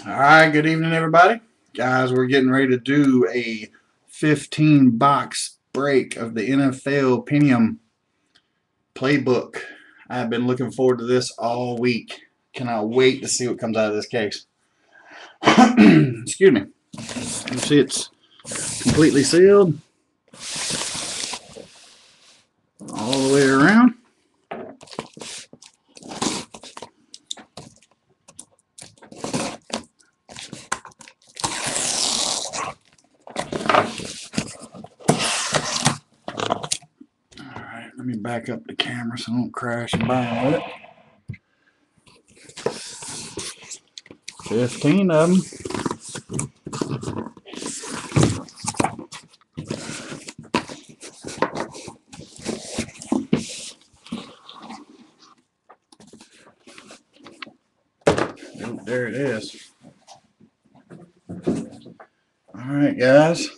Alright, good evening everybody. Guys, we're getting ready to do a 15 box break of the NFL Pentium playbook. I've been looking forward to this all week. Cannot wait to see what comes out of this case. Excuse me. You see it's completely sealed all the way around. Let me back up the camera so I don't crash and burn with it. 15 of them. Oh, there it is. Alright guys.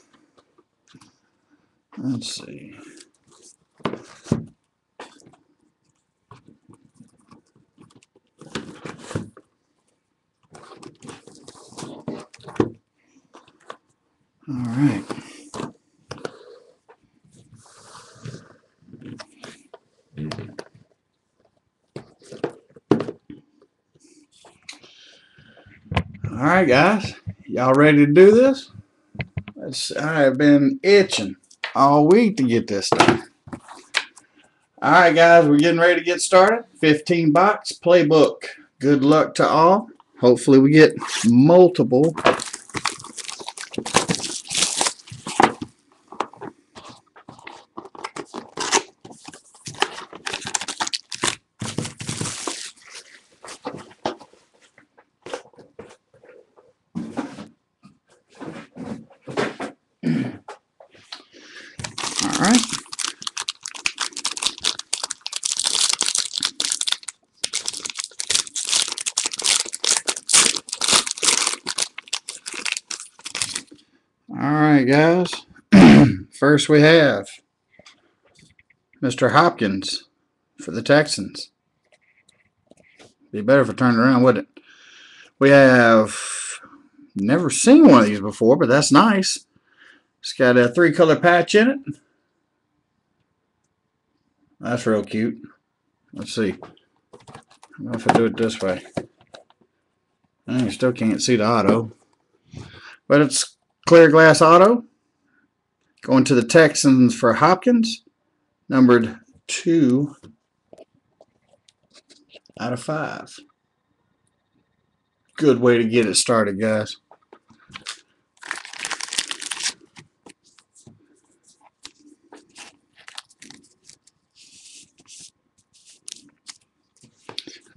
Let's see. Alright. Alright guys, y'all ready to do this? I have been itching all week to get this done. Alright guys, we're getting ready to get started. 15 box playbook. Good luck to all. Hopefully we get multiple. Alright. Alright guys. First we have Mr. Hopkins for the Texans. Be better if I turned around, wouldn't it? We have never seen one of these before, but that's nice. It's got a 3-color patch in it. That's real cute. Let's see. I don't know if I do it this way. You still can't see the auto. But it's clear glass auto. Going to the Texans for Hopkins. Numbered 2 out of 5. Good way to get it started, guys.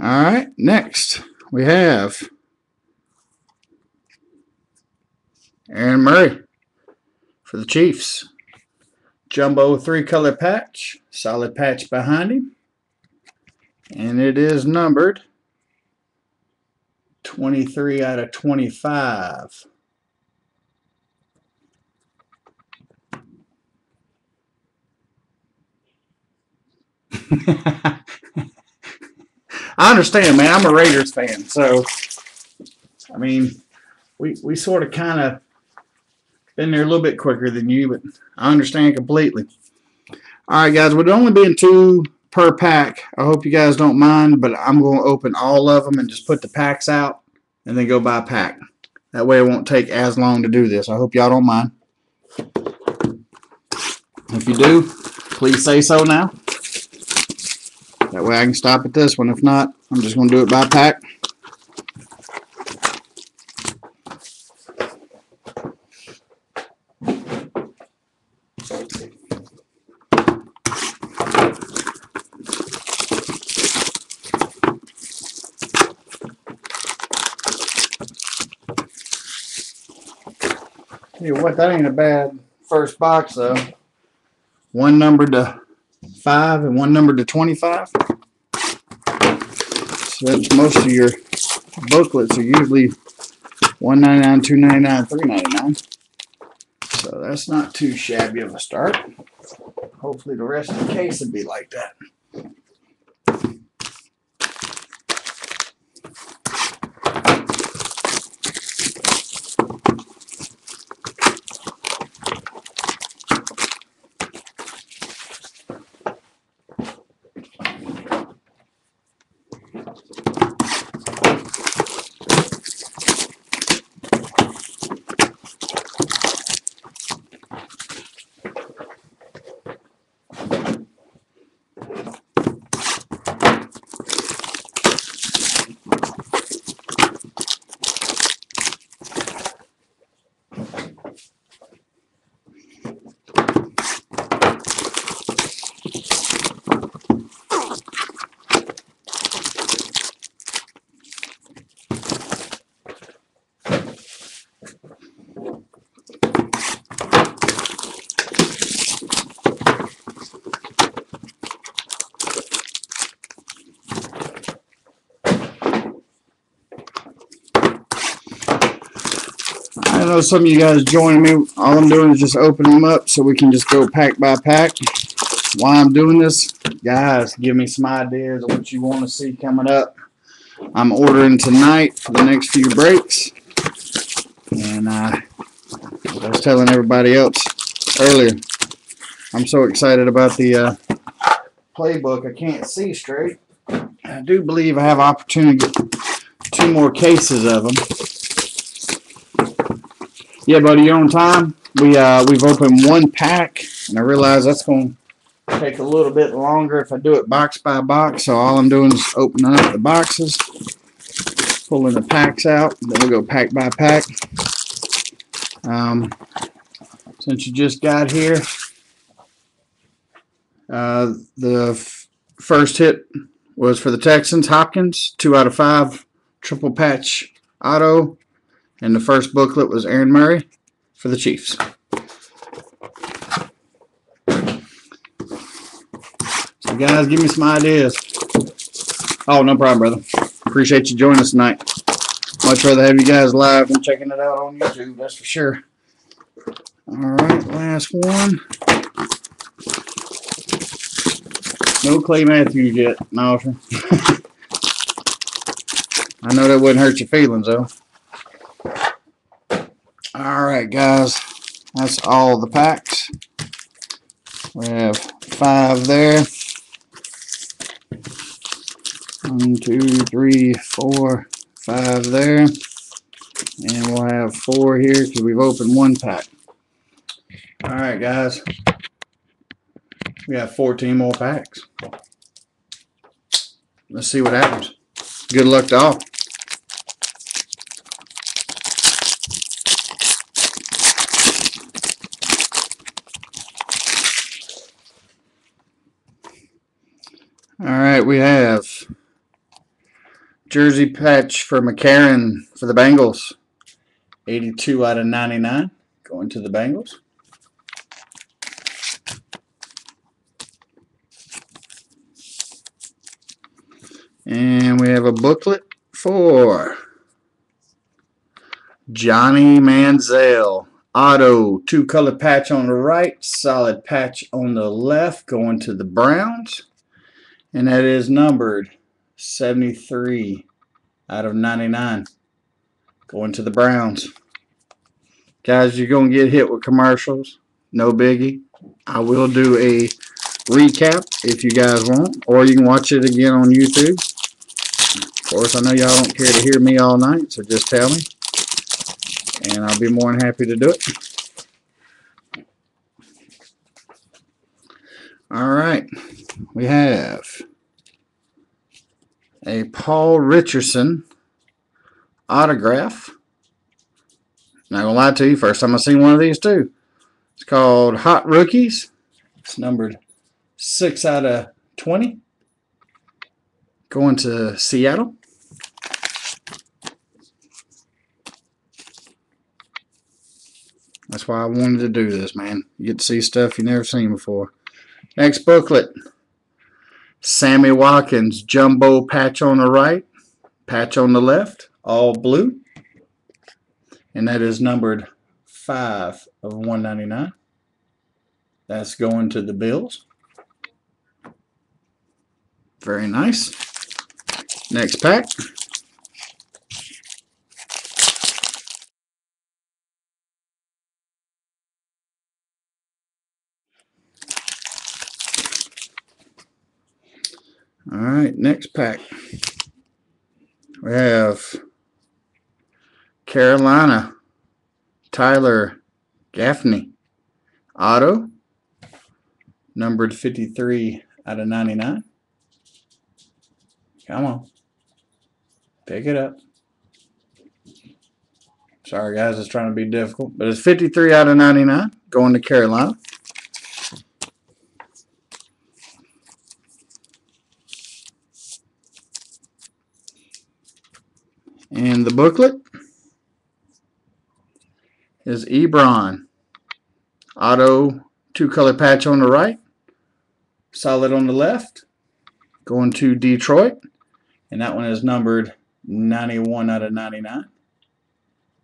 Alright, next we have Aaron Murray for the Chiefs. Jumbo 3-color patch, solid patch behind him. And it is numbered 23 out of 25. I understand, man. I'm a Raiders fan, so I mean, we sort of kind of been there a little bit quicker than you, but I understand completely. All right, guys, with it only being 2 per pack, I hope you guys don't mind, but I'm going to open all of them and just put the packs out and then go by pack. That way it won't take as long to do this. I hope y'all don't mind. If you do, please say so now. That way I can stop at this one. If not, I'm just going to do it by pack. Tell you what, that ain't a bad first box though. One numbered to 5 and one numbered to 25. So that's most of your booklets are usually $1.99, $2.99, $3.99. So that's not too shabby of a start. Hopefully the rest of the case would be like that. I know some of you guys joining me. All I'm doing is just opening them up so we can just go pack by pack. While I'm doing this, guys, give me some ideas of what you want to see coming up. I'm ordering tonight for the next few breaks. And I was telling everybody else earlier, I'm so excited about the playbook. I can't see straight. I do believe I have opportunity to get 2 more cases of them. Yeah, buddy, you're on time. We've opened 1 pack, and I realize that's going to take a little bit longer if I do it box by box. So all I'm doing is opening up the boxes, pulling the packs out, then we'll go pack by pack. Since you just got here, the first hit was for the Texans, Hopkins, 2 out of 5, triple patch auto. And the first booklet was Aaron Murray for the Chiefs. So guys, give me some ideas. Oh, no problem, brother. Appreciate you joining us tonight. Much rather have you guys live than checking it out on YouTube, that's for sure. All right, last one. No Clay Matthews yet, no, sir. I know that wouldn't hurt your feelings, though. All right, guys, that's all the packs. We have 5 there. 1, 2, 3, 4, 5 there. And we'll have 4 here because we've opened 1 pack. All right, guys. We have 14 more packs. Let's see what happens. Good luck to all. All right, we have jersey patch for McCarron for the Bengals. 82 out of 99 going to the Bengals. And we have a booklet for Johnny Manziel. Auto, 2-color patch on the right, solid patch on the left going to the Browns. And that is numbered 73 out of 99 going to the Browns. Guys, you're going to get hit with commercials. No biggie. I will do a recap if you guys want, or you can watch it again on YouTube. Of course, I know y'all don't care to hear me all night, so just tell me, and I'll be more than happy to do it. All right, we have a Paul Richardson autograph. Not gonna lie to you, first time I've seen one of these too. It's called Hot Rookies. It's numbered 6 out of 20. Going to Seattle. That's why I wanted to do this, man. You get to see stuff you never seen before. Next booklet. Sammy Watkins, jumbo patch on the right, patch on the left, all blue. And that is numbered 5 of 199. That's going to the Bills. Very nice. Next pack. All right, next pack. We have Carolina, Tyler Gaffney, auto, numbered 53 out of 99. Come on. Pick it up. Sorry, guys, it's trying to be difficult, but it's 53 out of 99 going to Carolina. And the booklet is Ebron. Auto, 2-color patch on the right, solid on the left, going to Detroit. And that one is numbered 91 out of 99,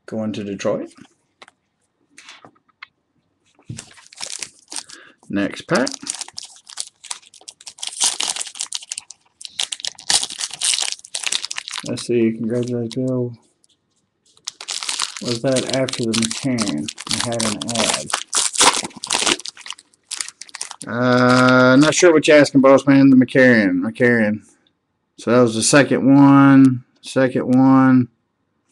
going to Detroit. Next pack. Let's see. Congratulate Bill. Was that after the McCarran? I had an ad. Not sure what you're asking, boss man. The McCarran. So that was the second one. Second one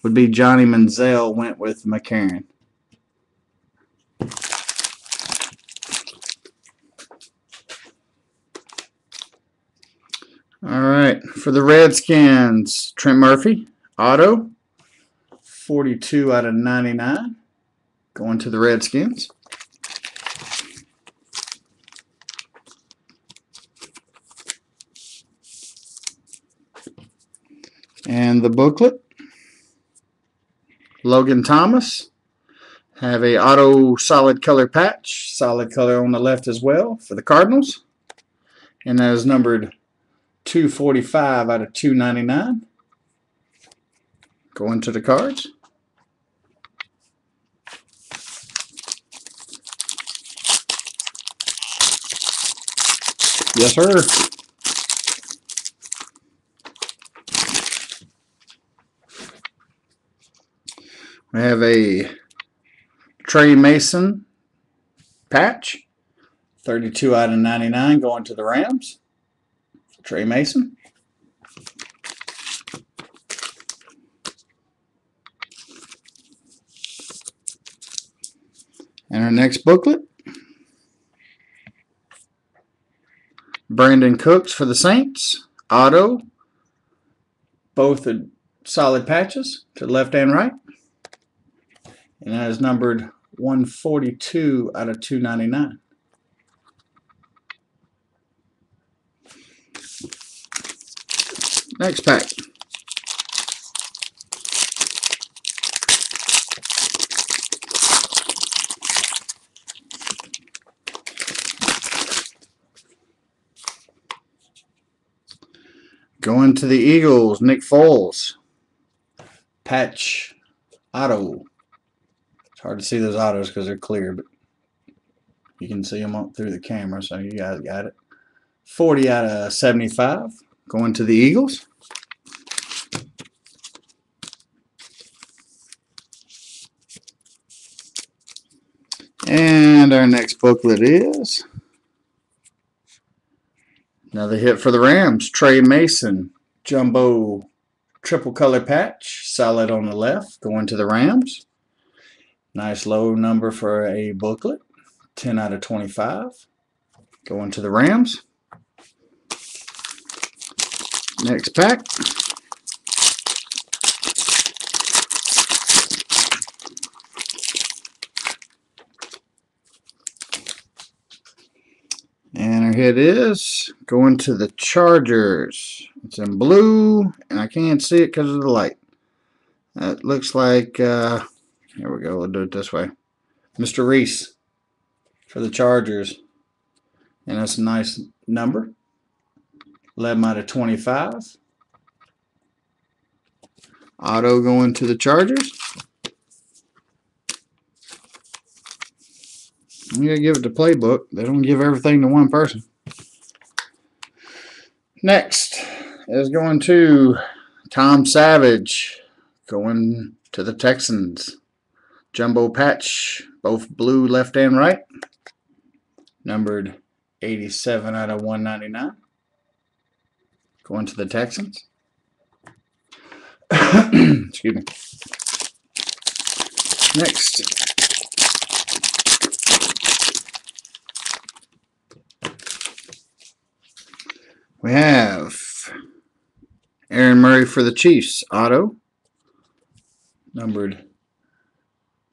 would be Johnny Manziel went with McCarran. All right, for the Redskins, Trent Murphy, auto, 42 out of 99, going to the Redskins. And the booklet, Logan Thomas, have a auto solid color patch, solid color on the left as well for the Cardinals, and that is numbered 245 out of 299. Going to the cards. Yes, sir. We have a Trey Mason patch, 32 out of 99, going to the Rams. Trey Mason. And our next booklet, Brandon Cooks for the Saints, auto, both are solid patches to left and right. And that is numbered 142 out of 299. Next pack. Going to the Eagles, Nick Foles. Patch auto. It's hard to see those autos because they're clear, but you can see them up through the camera, so you guys got it. 40 out of 75. Going to the Eagles. And our next booklet is another hit for the Rams. Trey Mason, jumbo triple color patch, solid on the left, going to the Rams. Nice low number for a booklet. 10 out of 25. Going to the Rams. Next pack. And our hit is going to the Chargers. It's in blue, and I can't see it because of the light. It looks like, here we go, we'll do it this way. Mr. Reese for the Chargers. And that's a nice number. 11 out of 25. Auto going to the Chargers. I'm going to give it to Playbook. They don't give everything to one person. Next is going to Tom Savage. Going to the Texans. Jumbo patch. Both blue left and right. Numbered 87 out of 199. Going to the Texans. Excuse me. Next. We have Aaron Murray for the Chiefs, auto. Numbered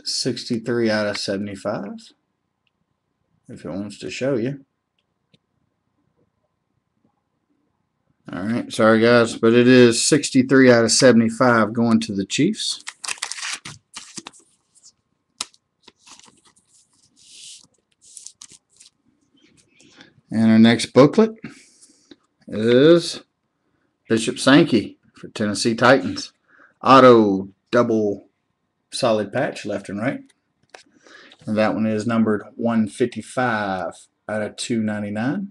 63 out of 75. If it wants to show you. Alright, sorry guys, but it is 63 out of 75 going to the Chiefs. And our next booklet is Bishop Sankey for Tennessee Titans. Auto double solid patch left and right. And that one is numbered 155 out of $2.99.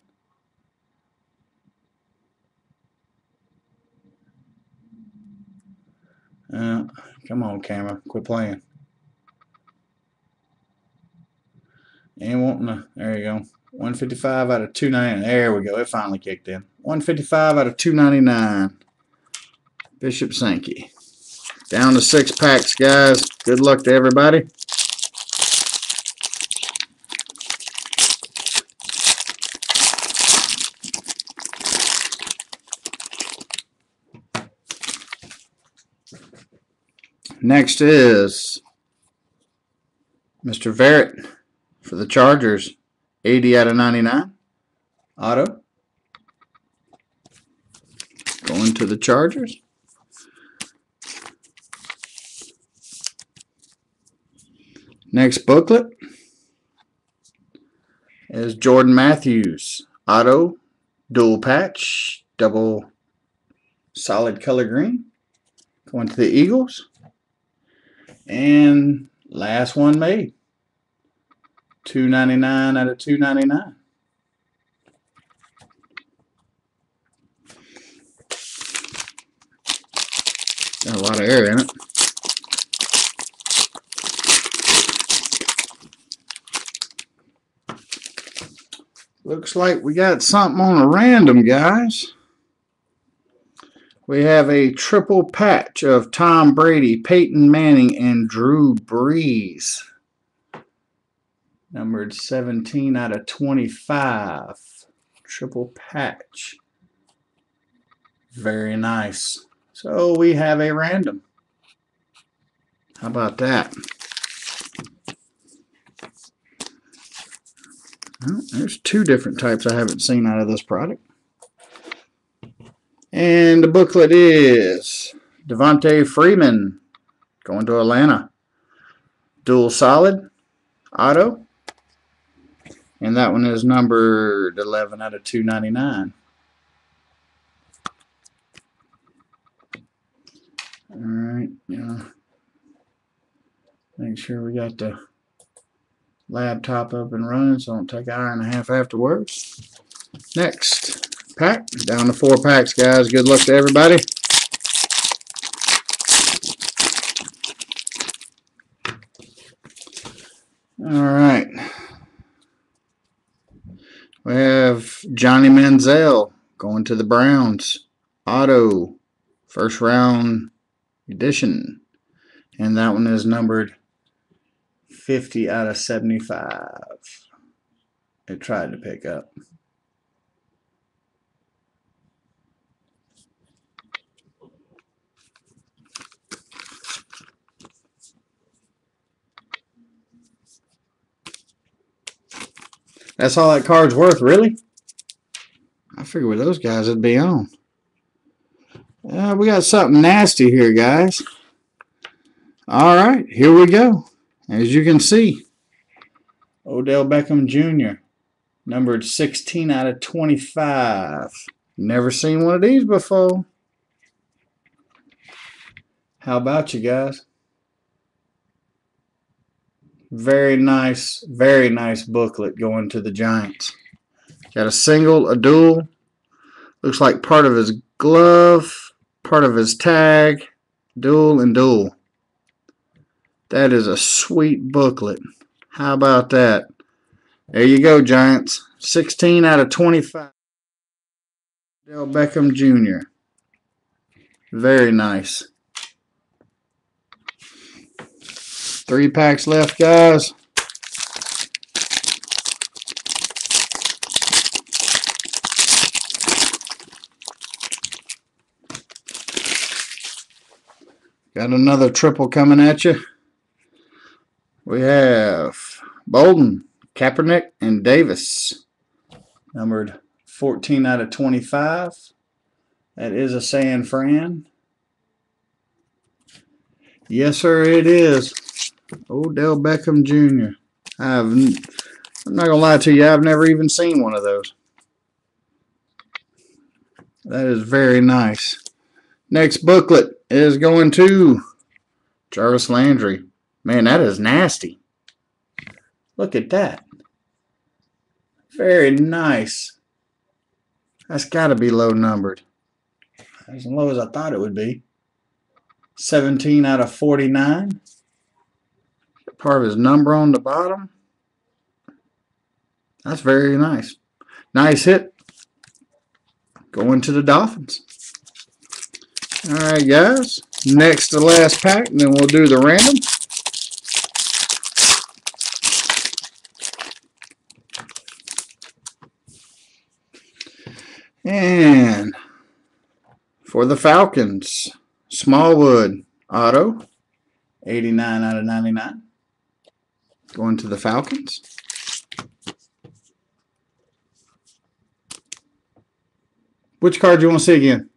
Come on, camera, quit playing. Ain't wanting to. There you go. 155 out of 299. There we go. It finally kicked in. 155 out of 299. Bishop Sankey. Down to 6 packs, guys. Good luck to everybody. Next is Mr. Verrett for the Chargers. 80 out of 99. Auto. Going to the Chargers. Next booklet is Jordan Matthews. Auto. Dual patch. Double solid color green. Going to the Eagles. And last one made. $2.99 out of $2.99. Got a lot of air in it. Looks like we got something on a random, guys. We have a triple patch of Tom Brady, Peyton Manning, and Drew Brees. Numbered 17 out of 25. Triple patch. Very nice. So we have a random. How about that? Well, there's 2 different types I haven't seen out of this product. And the booklet is Devontae Freeman going to Atlanta. Dual solid auto. And that one is numbered 11 out of 299. Alright, yeah. Make sure we got the laptop up and running so don't take an hour and a half afterwards. Next pack, down to 4 packs, guys. Good luck to everybody. Alright. We have Johnny Manziel going to the Browns. Auto. First round edition. And that one is numbered 50 out of 75. It tried to pick up. That's all that card's worth, really? I figured with those guys it'd be on. We got something nasty here, guys. Alright, here we go. As you can see, Odell Beckham Jr. Numbered 16 out of 25. Never seen one of these before. How about you guys? Very nice booklet going to the Giants. Got a single, a dual. Looks like part of his glove, part of his tag, dual and dual. That is a sweet booklet. How about that? There you go, Giants. 16 out of 25. Odell Beckham Jr. Very nice. 3 packs left, guys. Got another triple coming at you. We have Bolden, Kaepernick, and Davis. Numbered 14 out of 25. That is a San Fran. Yes, sir, it is. Odell Beckham Jr. I'm not going to lie to you, I've never even seen one of those. That is very nice. Next booklet is going to Jarvis Landry. Man, that is nasty. Look at that. Very nice. That's got to be low numbered. As low as I thought it would be. 17 out of 49. Part of his number on the bottom. That's very nice. Nice hit. Going to the Dolphins. Alright, guys. Next to last pack, and then we'll do the random. And for the Falcons, Smallwood auto, 89 out of 99. Going to the Falcons. Which card do you want to see again?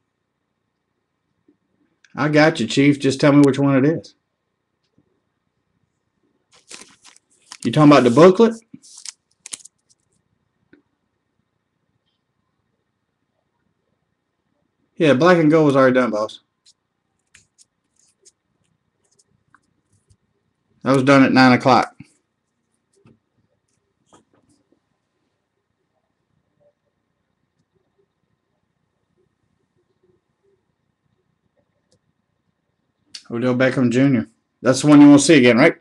I got you, Chief. Just tell me which one it is. You talking about the booklet? Yeah, black and gold was already done, boss. That was done at 9 o'clock. Odell Beckham Jr. That's the one you want to see again, right?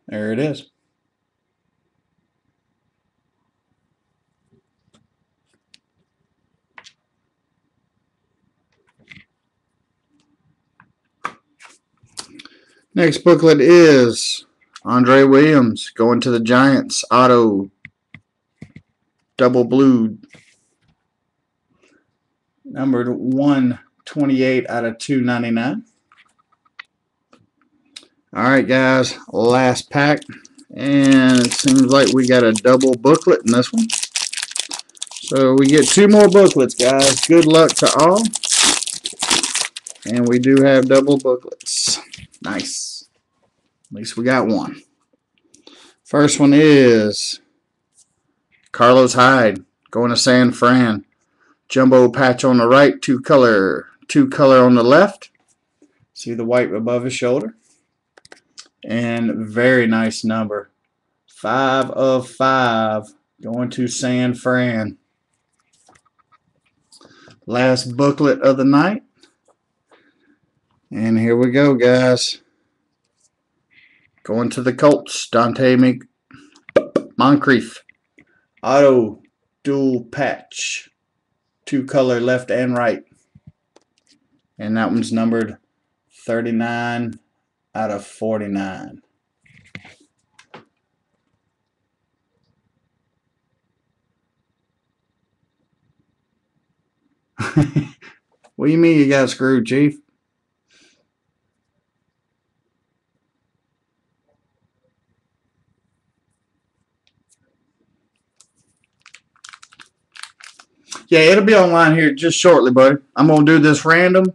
There it is. Next booklet is Andre Williams going to the Giants. Auto. Double blue. Numbered 128 out of 299. Alright, guys. Last pack. And it seems like we got a double booklet in this one. So we get 2 more booklets, guys. Good luck to all. And we do have double booklets. Nice. At least we got one. First one is Carlos Hyde going to San Fran. Jumbo patch on the right, two color on the left. See the white above his shoulder. And very nice number. 5 of 5 going to San Fran. Last booklet of the night. And here we go, guys. Going to the Colts, Dante Moncrief. Auto dual patch. 2 color left and right. And that one's numbered 39 out of 49. What do you mean you got screwed, Chief? Yeah, it'll be online here just shortly, buddy. I'm going to do this random,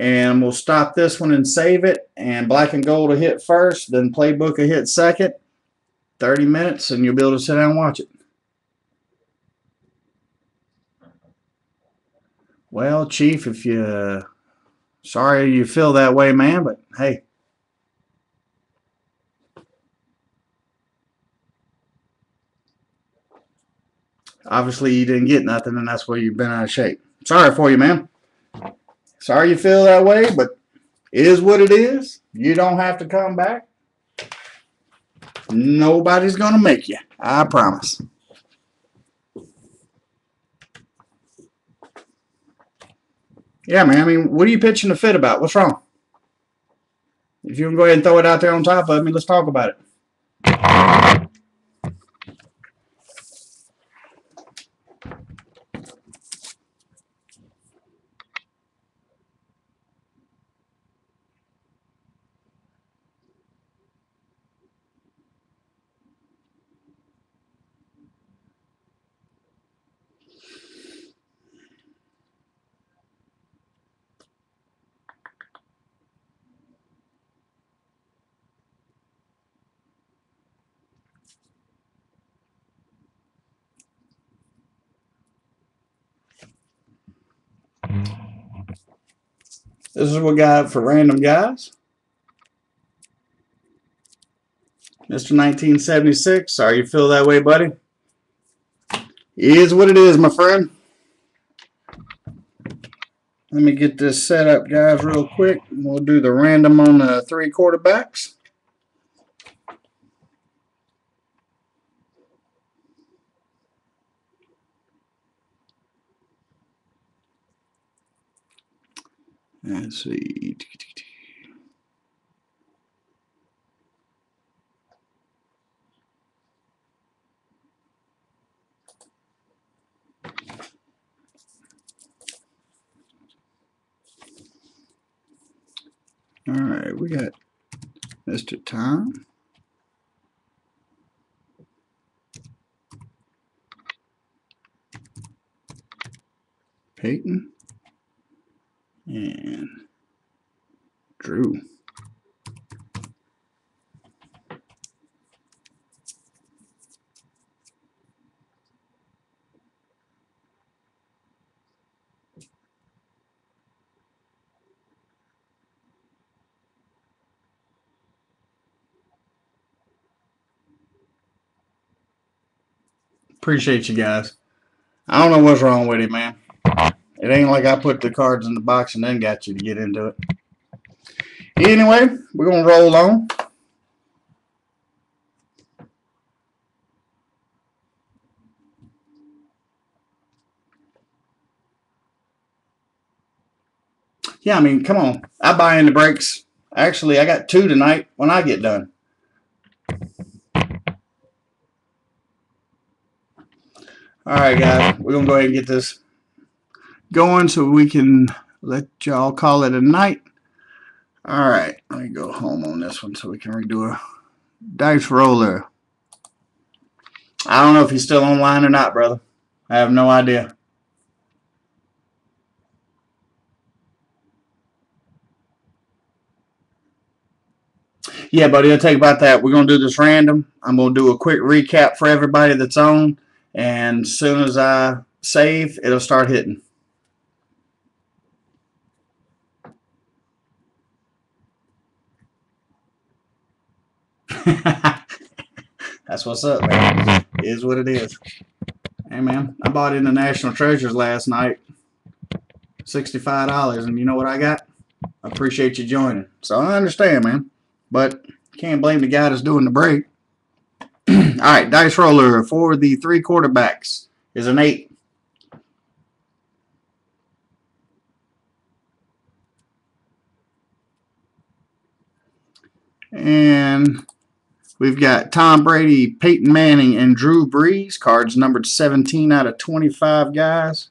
and we'll stop this one and save it. And black and gold will hit first, then playbook will hit second. 30 minutes, and you'll be able to sit down and watch it. Well, Chief, if you... sorry you feel that way, man, but hey. Obviously, you didn't get nothing, and that's why you've been out of shape. Sorry for you, man. Sorry you feel that way, but it is what it is. You don't have to come back. Nobody's going to make you. I promise. Yeah, man. I mean, what are you pitching a fit about? What's wrong? If you can go ahead and throw it out there on top of me, let's talk about it. This is what we got for random guys. Mr. 1976, sorry you feel that way, buddy. Is what it is, my friend. Let me get this set up, guys, real quick. We'll do the random on the 3 quarterbacks. Let's see. All right, we got Mr. Tom. Peyton. And Drew. Appreciate you guys. I don't know what's wrong with it, man. It ain't like I put the cards in the box and then got you to get into it. Anyway, we're going to roll on. Yeah, I mean, come on. I buy into breaks. Actually, I got 2 tonight when I get done. All right, guys. We're going to go ahead and get this going so we can let y'all call it a night. All right. Let me go home on this one so we can redo a dice roller. I don't know if he's still online or not, brother. I have no idea. Yeah, buddy, it'll take about that. We're going to do this random. I'm going to do a quick recap for everybody that's on. And as soon as I save, it'll start hitting. That's what's up, man. It is what it is. Hey, man, I bought into National Treasures last night. $65. And you know what I got? I appreciate you joining. So I understand, man. But can't blame the guy that's doing the break. All right, dice roller for the 3 quarterbacks is an 8. And we've got Tom Brady, Peyton Manning, and Drew Brees. Cards numbered 17 out of 25, guys.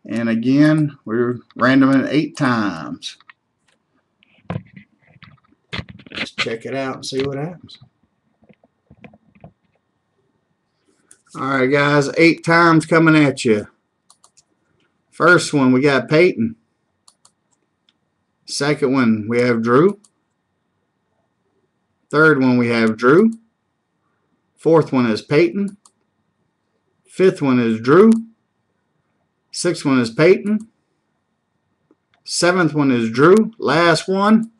And again, we're randoming 8 times. Let's check it out and see what happens. All right, guys, 8 times coming at you. First one, we got Peyton. Second one, we have Drew. Third one, we have Drew. Fourth one is Peyton. Fifth one is Drew. Sixth one is Peyton. Seventh one is Drew. Last one.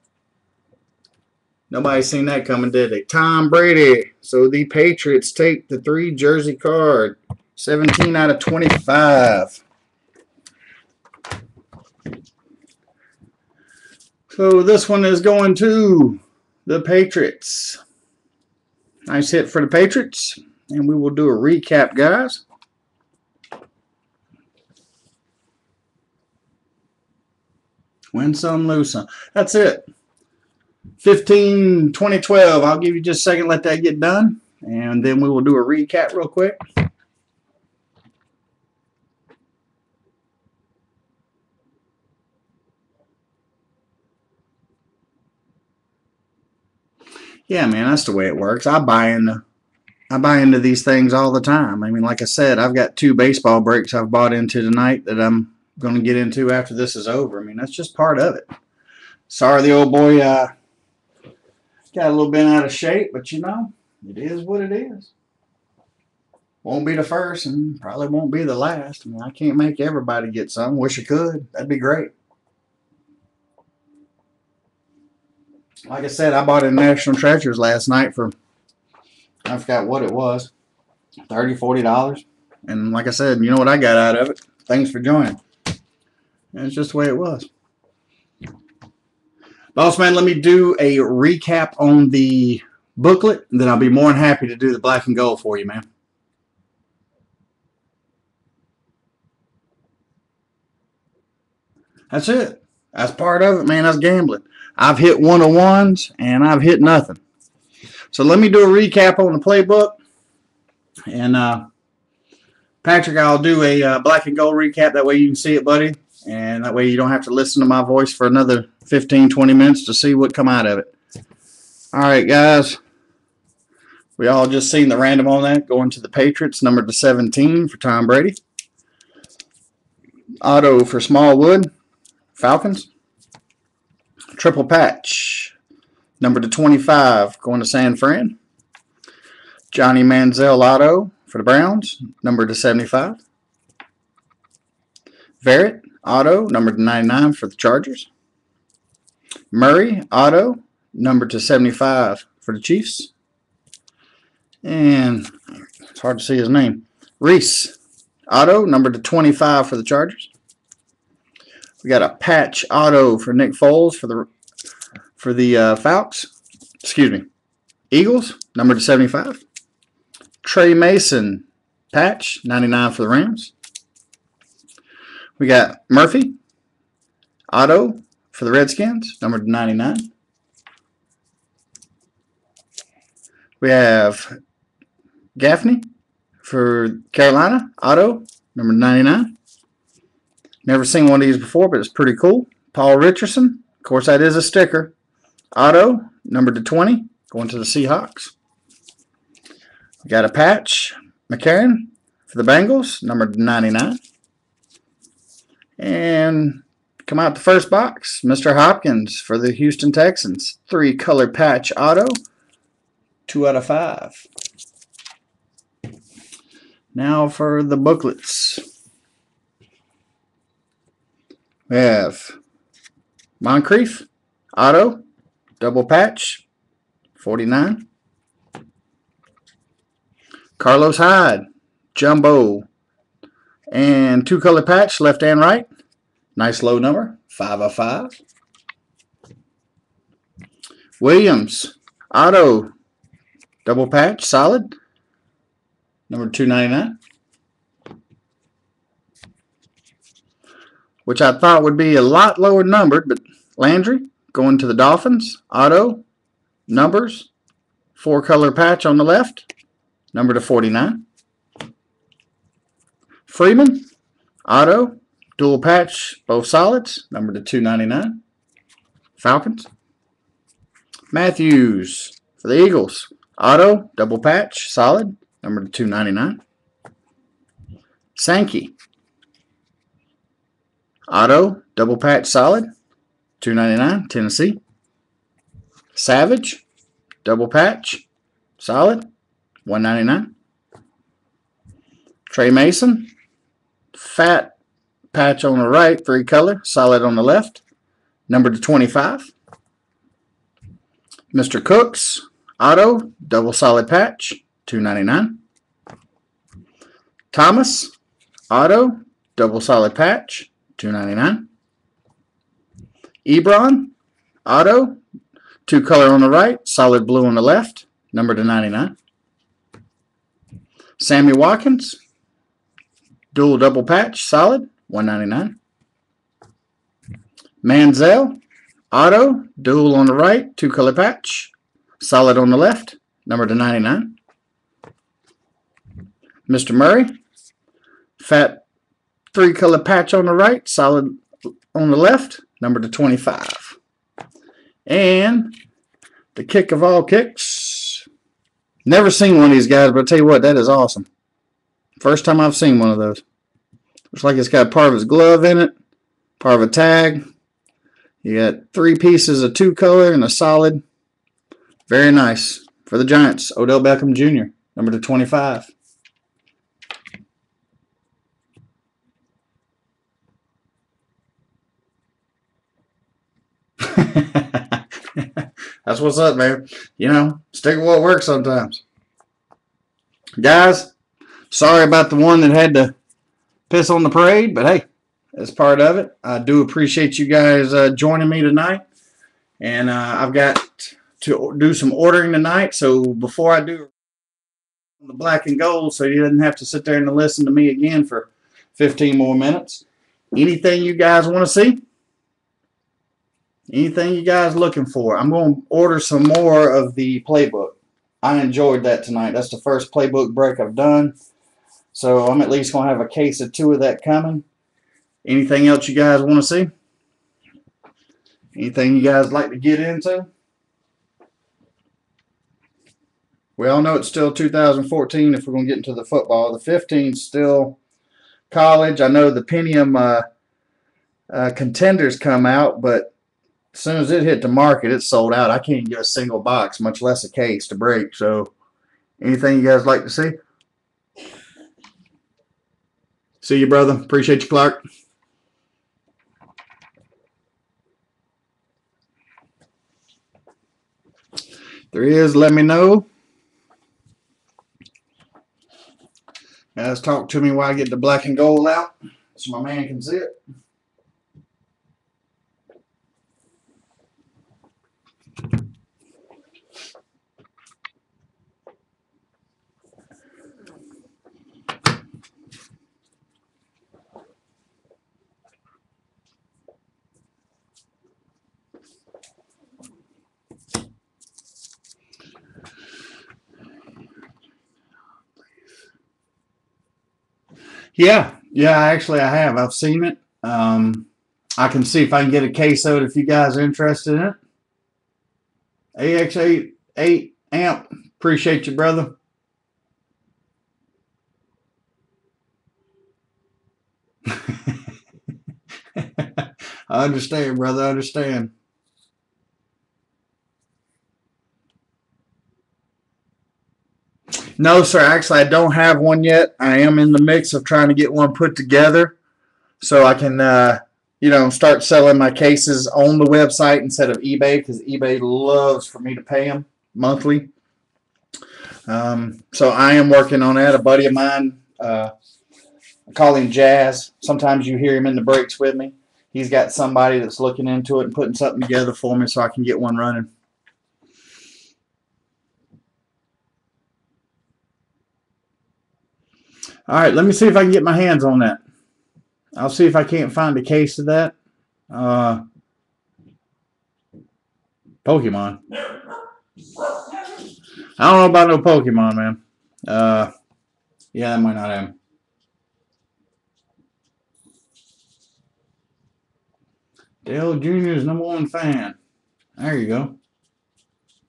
Nobody seen that coming, did they? Tom Brady. So the Patriots take the 3 jersey card. 17 out of 25. So this one is going to the Patriots. Nice hit for the Patriots. And we will do a recap, guys. Win some, lose some. That's it. 15, 20, 12. I'll give you just a second, let that get done. And then we will do a recap real quick. Yeah, man, that's the way it works. I buy into these things all the time. I mean, like I said, I've got 2 baseball breaks I've bought into tonight that I'm going to get into after this is over. I mean, that's just part of it. Sorry the old boy got a little bit out of shape, but you know, it is what it is. Won't be the first and probably won't be the last. I mean, I can't make everybody get some. Wish I could. That'd be great. Like I said, I bought in National Treasures last night for I forgot what it was, $30, $40. And like I said, you know what I got out of it? Thanks for joining. And it's just the way it was. Boss man, let me do a recap on the booklet, and then I'll be more than happy to do the black and gold for you, man. That's it. That's part of it, man. That's gambling. I've hit 101s, and I've hit nothing. So let me do a recap on the playbook. And Patrick, I'll do a black and gold recap. That way you can see it, buddy. And that way you don't have to listen to my voice for another 15, 20 minutes to see what come out of it. All right, guys. We all just seen the random on that going to the Patriots, number to 17 for Tom Brady. Auto for Smallwood, Falcons. Triple patch, number to 25, going to San Fran. Johnny Manziel auto for the Browns, number to 75. Verrett auto, number to 99 for the Chargers. Murray auto, number to 75 for the Chiefs. And it's hard to see his name. Reese auto, number to 25 for the Chargers. We got a patch auto for Nick Foles for the Falcons. Excuse me, Eagles, number to 75. Trey Mason patch, 99 for the Rams. We got Murphy auto for the Redskins, number to 99. We have Gaffney for Carolina auto, number 99. Never seen one of these before, but it's pretty cool. Paul Richardson, of course, that is a sticker. Auto, number to 20, going to the Seahawks. We got a patch, McCarron for the Bengals, number to 99. And come out the first box, Mr. Hopkins for the Houston Texans. 3-color patch auto, 2 out of 5. Now for the booklets. We have Moncrief auto, double patch, 49. Carlos Hyde, jumbo, and 2-color patch, left and right. Nice low number, 5 of 5. Williams auto, double patch, solid, number 299. Which I thought would be a lot lower numbered, but Landry going to the Dolphins. Auto, numbers, 4-color patch on the left, number to 49. Freeman, auto, dual patch, both solids, number to 299. Falcons. Matthews for the Eagles. Auto, double patch, solid, number to 299. Sankey. Auto, double patch, solid, $2.99, Tennessee. Savage, double patch, solid, $1.99. Trey Mason, fat patch on the right, 3-color, solid on the left, number to 25. Mr. Cooks, auto, double solid patch, $2.99. Thomas, auto, double solid patch, $2.99. Ebron, auto, 2-color on the right, solid blue on the left, number to 99. Sammy Watkins, dual double patch, solid, $1.99. Manziel, auto, dual on the right, 2-color patch, solid on the left, number to 99. Mr. Murray, fat 3-color patch on the right, solid on the left, number to 25. And the kick of all kicks. Never seen one of these guys, but I'll tell you what, that is awesome. First time I've seen one of those. Looks like it's got part of his glove in it, part of a tag. You got 3 pieces of 2-color and a solid. Very nice. For the Giants, Odell Beckham Jr., number to 25. That's what's up, man. You know, stick with what works sometimes. Guys, sorry about the one that had to piss on the parade, but hey, that's part of it. I do appreciate you guys joining me tonight. And I've got to do some ordering tonight. So before I do the black and gold, so you didn't have to sit there and listen to me again for 15 more minutes. Anything you guys want to see? Anything you guys looking for? I'm going to order some more of the playbook. I enjoyed that tonight. That's the first playbook break I've done. So I'm at least going to have a case or two of that coming. Anything else you guys want to see? Anything you guys like to get into? We all know it's still 2014 if we're going to get into the football. The 15's still college. I know the Pentium contenders come out, but as soon as it hit the market, it's sold out. I can't get a single box, much less a case to break. So anything you guys like to see? See you, brother. Appreciate you, Clark. There is, let me know. Guys, talk to me while I get the black and gold out so my man can see it. Yeah, actually I have. I've seen it. I can see if I can get a case of it if you guys are interested in it. AX8 amp. Appreciate you, brother. I understand, brother. I understand. No, sir. Actually, I don't have one yet. I am in the mix of trying to get one put together so I can, start selling my cases on the website instead of eBay because eBay loves for me to pay them monthly. So I am working on that. A buddy of mine, I call him Jazz. Sometimes you hear him in the breaks with me. He's got somebody that's looking into it and putting something together for me so I can get one running. All right, let me see if I can get my hands on that. I'll see if I can't find a case of that. Pokemon. I don't know about no Pokemon, man. Yeah, that might not happen. Dale Jr.'s #1 fan. There you go.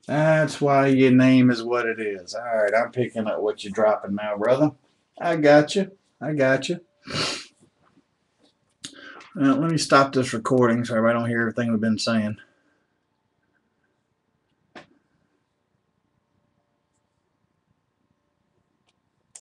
That's why your name is what it is. All right, I'm picking up what you're dropping now, brother. I got you. I got you. Let me stop this recording so everybody don't hear everything we've been saying.